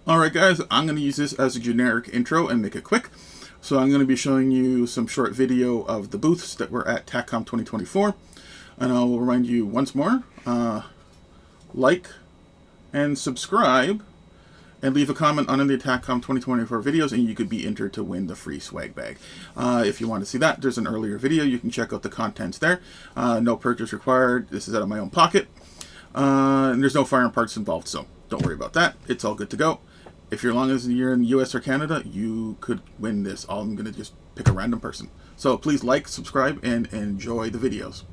Alright guys, I'm going to use this as a generic intro and make it quick. So I'm going to be showing you some short video of the booths that were at Taccom 2024. And I will remind you once more, like and subscribe and leave a comment on any Taccom 2024 videos and you could be entered to win the free swag bag. If you want to see that, there's an earlier video. You can check out the contents there. No purchase required. This is out of my own pocket. And there's no firearm parts involved, so don't worry about that. It's all good to go. If you're long as you're in the US or Canada, you could win this. I'm going to just pick a random person. So please like, subscribe, and enjoy the videos.